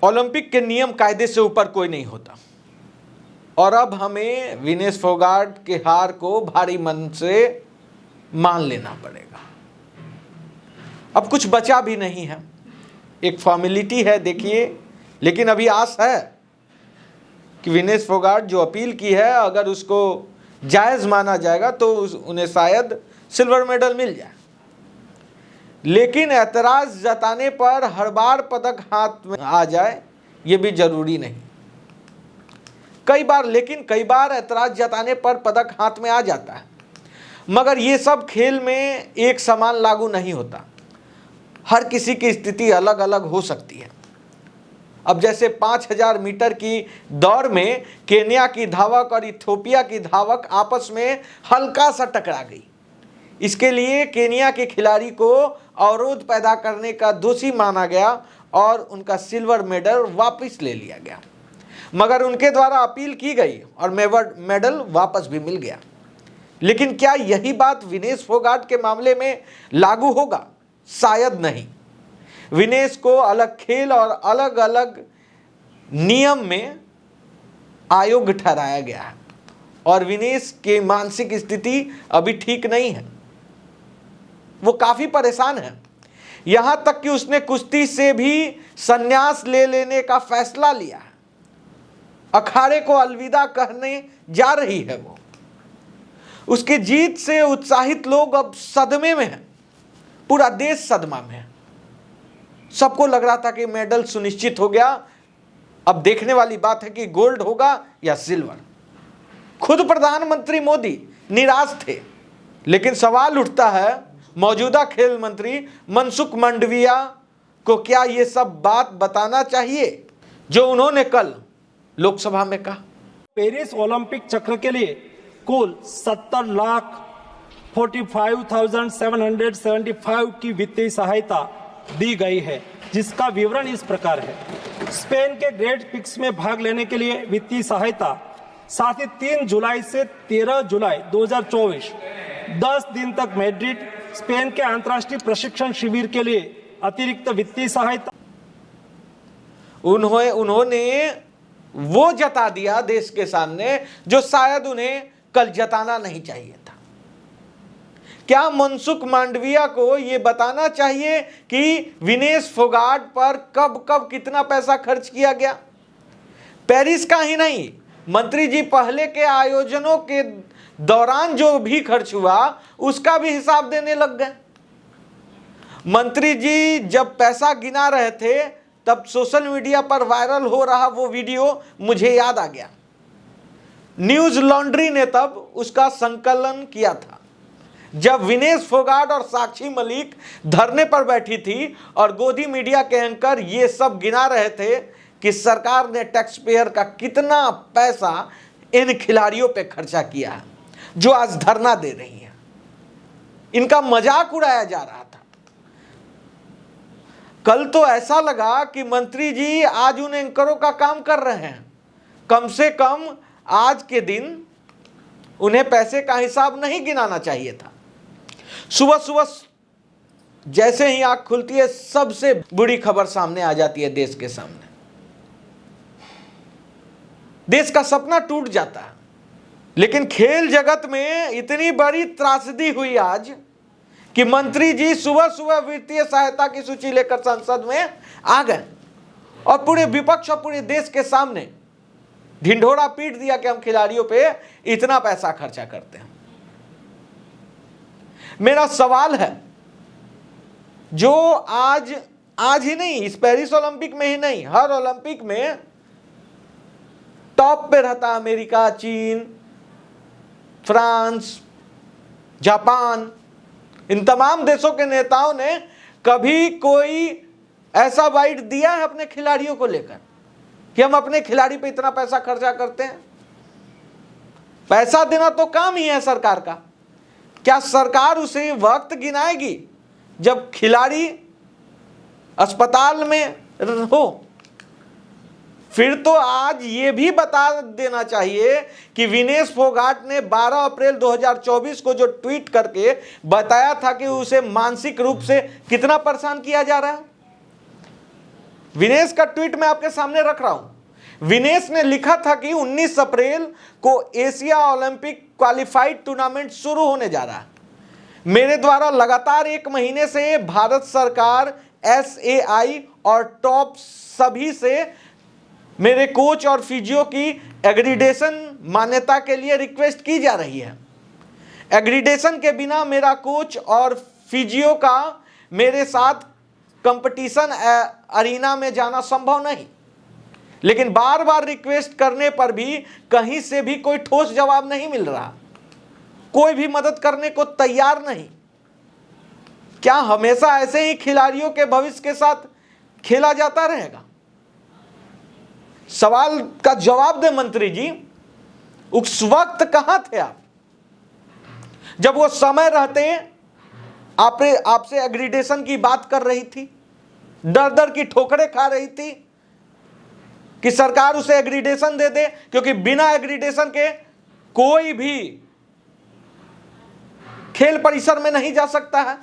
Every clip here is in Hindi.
ओलंपिक के नियम कायदे से ऊपर कोई नहीं होता और अब हमें विनेश फोगाट के हार को भारी मन से मान लेना पड़ेगा। अब कुछ बचा भी नहीं है, एक फॉर्मेलिटी है देखिए, लेकिन अभी आस है कि विनेश फोगाट जो अपील की है अगर उसको जायज़ माना जाएगा तो उन्हें शायद सिल्वर मेडल मिल जाए। लेकिन ऐतराज़ जताने पर हर बार पदक हाथ में आ जाए ये भी जरूरी नहीं। कई बार ऐतराज़ जताने पर पदक हाथ में आ जाता है, मगर ये सब खेल में एक समान लागू नहीं होता। हर किसी की स्थिति अलग अलग हो सकती है। अब जैसे 5000 मीटर की दौड़ में केन्या की धावक और इथियोपिया की धावक आपस में हल्का सा टकरा गई। इसके लिए केन्या के खिलाड़ी को अवरोध पैदा करने का दोषी माना गया और उनका सिल्वर मेडल वापस ले लिया गया, मगर उनके द्वारा अपील की गई और मेडल वापस भी मिल गया। लेकिन क्या यही बात विनेश फोगाट के मामले में लागू होगा? शायद नहीं। विनेश को अलग खेल और अलग अलग नियम में अयोग्य ठहराया गया है और विनेश की मानसिक स्थिति अभी ठीक नहीं है। वो काफी परेशान है, यहां तक कि उसने कुश्ती से भी संन्यास ले लेने का फैसला लिया है। अखाड़े को अलविदा कहने जा रही है वो। उसकी जीत से उत्साहित लोग अब सदमे में हैं, पूरा देश सदमा में है। सबको लग रहा था कि मेडल सुनिश्चित हो गया। अब देखने वाली बात है कि गोल्ड होगा या सिल्वर। खुद प्रधानमंत्री मोदी निराश थे, लेकिन सवाल उठता है मौजूदा खेल मंत्री मनसुख मांडविया को क्या ये सब बात बताना चाहिए जो उन्होंने कल लोकसभा में कहा। पेरिस ओलंपिक चक्र के लिए कुल 70,45,775 की वित्तीय सहायता दी गई है, जिसका विवरण इस प्रकार है। स्पेन के ग्रेट पिक्स में भाग लेने के लिए वित्तीय सहायता, साथ ही 3 जुलाई से 13 जुलाई 2024 10 दिन तक मैड्रिड स्पेन के अंतर्राष्ट्रीय प्रशिक्षण शिविर के लिए अतिरिक्त वित्तीय सहायता। उन्होंने वो जता दिया देश के सामने जो शायद उन्हें कल जताना नहीं चाहिए था। क्या मनसुख मांडविया को यह बताना चाहिए कि विनेश फोगाट पर कब कब कितना पैसा खर्च किया गया? पेरिस का ही नहीं, मंत्री जी पहले के आयोजनों के दौरान जो भी खर्च हुआ उसका भी हिसाब देने लग गए। मंत्री जी जब पैसा गिना रहे थे तब सोशल मीडिया पर वायरल हो रहा वो वीडियो मुझे याद आ गया। न्यूज लॉन्ड्री ने तब उसका संकलन किया था जब विनेश फोगाट और साक्षी मलिक धरने पर बैठी थी और गोदी मीडिया के एंकर ये सब गिना रहे थे कि सरकार ने टैक्स पेयर का कितना पैसा इन खिलाड़ियों पे खर्चा किया है जो आज धरना दे रही हैं। इनका मजाक उड़ाया जा रहा था। कल तो ऐसा लगा कि मंत्री जी आज उन एंकरों का काम कर रहे हैं। कम से कम आज के दिन उन्हें पैसे का हिसाब नहीं गिनाना चाहिए था। सुबह सुबह जैसे ही आंख खुलती है सबसे बुरी खबर सामने आ जाती है देश के सामने। देश का सपना टूट जाता है। लेकिन खेल जगत में इतनी बड़ी त्रासदी हुई आज कि मंत्री जी सुबह सुबह वित्तीय सहायता की सूची लेकर संसद में आ गए और पूरे विपक्ष और पूरे देश के सामने ढिंढोरा पीट दिया कि हम खिलाड़ियों पे इतना पैसा खर्चा करते हैं। मेरा सवाल है, जो आज ही नहीं, इस पेरिस ओलंपिक में ही नहीं, हर ओलंपिक में टॉप पे रहता अमेरिका, चीन, फ्रांस, जापान, इन तमाम देशों के नेताओं ने कभी कोई ऐसा बाइट दिया है अपने खिलाड़ियों को लेकर कि हम अपने खिलाड़ी पे इतना पैसा खर्चा करते हैं? पैसा देना तो काम ही है सरकार का। क्या सरकार उसे वक्त गिनाएगी जब खिलाड़ी अस्पताल में हो? फिर तो आज ये भी बता देना चाहिए कि विनेश फोगाट ने 12 अप्रैल 2024 को जो ट्वीट करके बताया था कि उसे मानसिक रूप से कितना परेशान किया जा रहा है। विनेश का ट्वीट मैं आपके सामने रख रहा हूं। विनेश ने लिखा था कि 19 अप्रैल को एशिया ओलंपिक क्वालिफाइड टूर्नामेंट शुरू होने जा रहा है। मेरे द्वारा लगातार 1 महीने से भारत सरकार, SAI और टॉप सभी से मेरे कोच और फिजियो की एग्रीडेशन मान्यता के लिए रिक्वेस्ट की जा रही है। एग्रीडेशन के बिना मेरा कोच और फिजियो का मेरे साथ कंपटीशन अरीना में जाना संभव नहीं। लेकिन बार बार रिक्वेस्ट करने पर भी कहीं से भी कोई ठोस जवाब नहीं मिल रहा, कोई भी मदद करने को तैयार नहीं। क्या हमेशा ऐसे ही खिलाड़ियों के भविष्य के साथ खेला जाता रहेगा? सवाल का जवाब दे मंत्री जी। उस वक्त कहां थे आप जब वो समय रहते आपसे एग्रीडेशन की बात कर रही थी, डर डर की ठोकरें खा रही थी कि सरकार उसे एग्रीडेशन दे दे, क्योंकि बिना एग्रीडेशन के कोई भी खेल परिसर में नहीं जा सकता है।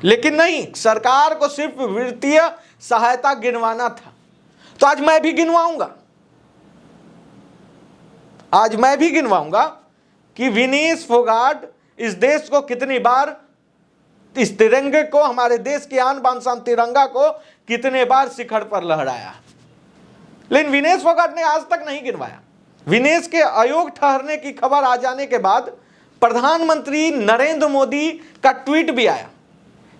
लेकिन नहीं, सरकार को सिर्फ वित्तीय सहायता गिनवाना था। तो आज मैं भी गिनवाऊंगा कि विनेश फोगाट इस देश को कितनी बार, इस तिरंगे को, हमारे देश की आन बान शान तिरंगा को कितने बार शिखर पर लहराया। लेकिन विनेश फोगाट ने आज तक नहीं गिनवाया। विनेश के अयोग्य ठहरने की खबर आ जाने के बाद प्रधानमंत्री नरेंद्र मोदी का ट्वीट भी आया,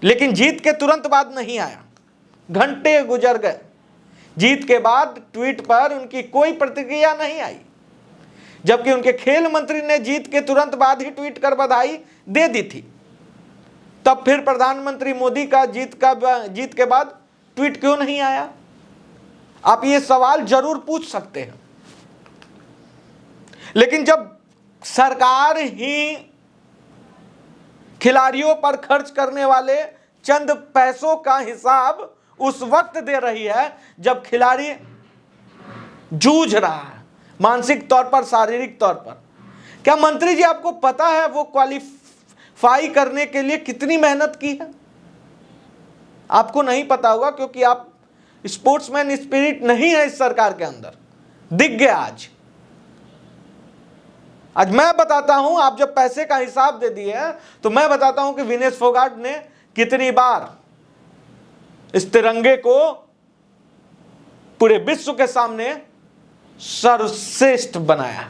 लेकिन जीत के तुरंत बाद नहीं आया। घंटे गुजर गए, जीत के बाद ट्वीट पर उनकी कोई प्रतिक्रिया नहीं आई, जबकि उनके खेल मंत्री ने जीत के तुरंत बाद ही ट्वीट कर बधाई दे दी थी। तब फिर प्रधानमंत्री मोदी का जीत के बाद ट्वीट क्यों नहीं आया? आप ये सवाल जरूर पूछ सकते हैं। लेकिन जब सरकार ही खिलाड़ियों पर खर्च करने वाले चंद पैसों का हिसाब उस वक्त दे रही है जब खिलाड़ी जूझ रहा है, मानसिक तौर पर, शारीरिक तौर पर। क्या मंत्री जी आपको पता है वो क्वालिफाई करने के लिए कितनी मेहनत की है? आपको नहीं पता होगा, क्योंकि आप स्पोर्ट्समैन स्पिरिट नहीं है इस सरकार के अंदर। दिख गया आज मैं बताता हूं। आप जब पैसे का हिसाब दे दिए हैं तो मैं बताता हूं कि विनेश फोगाट ने कितनी बार इस तिरंगे को पूरे विश्व के सामने सर्वश्रेष्ठ बनाया।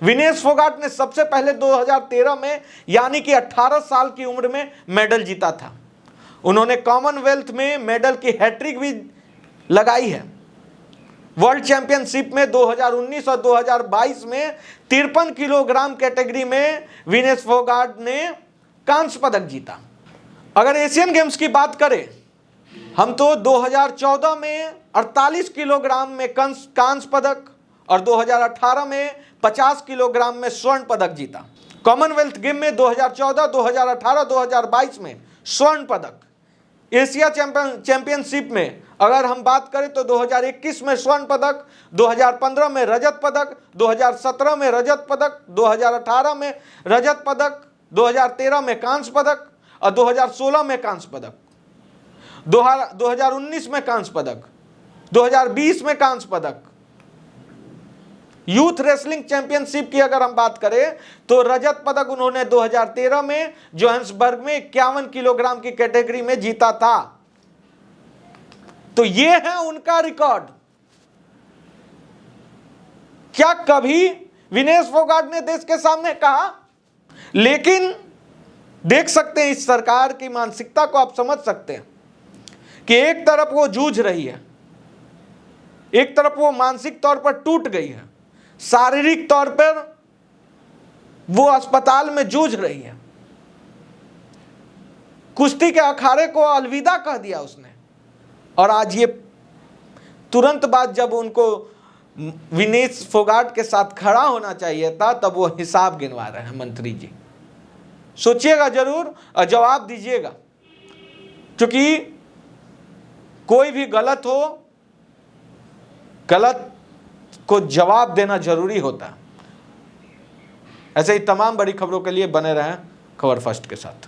विनेश फोगाट ने सबसे पहले 2013 में, यानी कि 18 साल की उम्र में मेडल जीता था। उन्होंने कॉमनवेल्थ में मेडल की हैट्रिक भी लगाई है। वर्ल्ड चैंपियनशिप में 2019 और 2022 में 53 किलोग्राम कैटेगरी में विनेश फोगाट ने कांस्य पदक जीता। अगर एशियन गेम्स की बात करें हम तो 2014 में 48 किलोग्राम में कांस्य पदक और 2018 में 50 किलोग्राम में स्वर्ण पदक जीता। कॉमनवेल्थ गेम में 2014, 2018, 2022 में स्वर्ण पदक। एशिया चैंपियनशिप में अगर हम बात करें तो 2021 में स्वर्ण पदक, 2015 में रजत पदक, 2017 में रजत पदक, 2018 में रजत पदक, 2013 में कांस्य पदक और 2016 में कांस्य पदक, 2019 में कांस्य पदक, 2020 में कांस्य पदक। यूथ रेसलिंग चैंपियनशिप की अगर हम बात करें तो रजत पदक उन्होंने 2013 में जोहान्सबर्ग में 51 किलोग्राम की कैटेगरी में जीता था। तो यह है उनका रिकॉर्ड। क्या कभी विनेश फोगाट ने देश के सामने कहा? लेकिन देख सकते हैं इस सरकार की मानसिकता को, आप समझ सकते हैं कि एक तरफ वो जूझ रही है, एक तरफ वो मानसिक तौर पर टूट गई है, शारीरिक तौर पर वो अस्पताल में जूझ रही है। कुश्ती के अखाड़े को अलविदा कह दिया उसने। और आज ये तुरंत बाद जब उनको विनेश फोगाट के साथ खड़ा होना चाहिए था, तब वो हिसाब गिनवा रहे हैं। मंत्री जी सोचिएगा जरूर और जवाब दीजिएगा, क्योंकि कोई भी गलत हो, गलत को जवाब देना जरूरी होता है। ऐसे ही तमाम बड़ी खबरों के लिए बने रहें खबर फर्स्ट के साथ।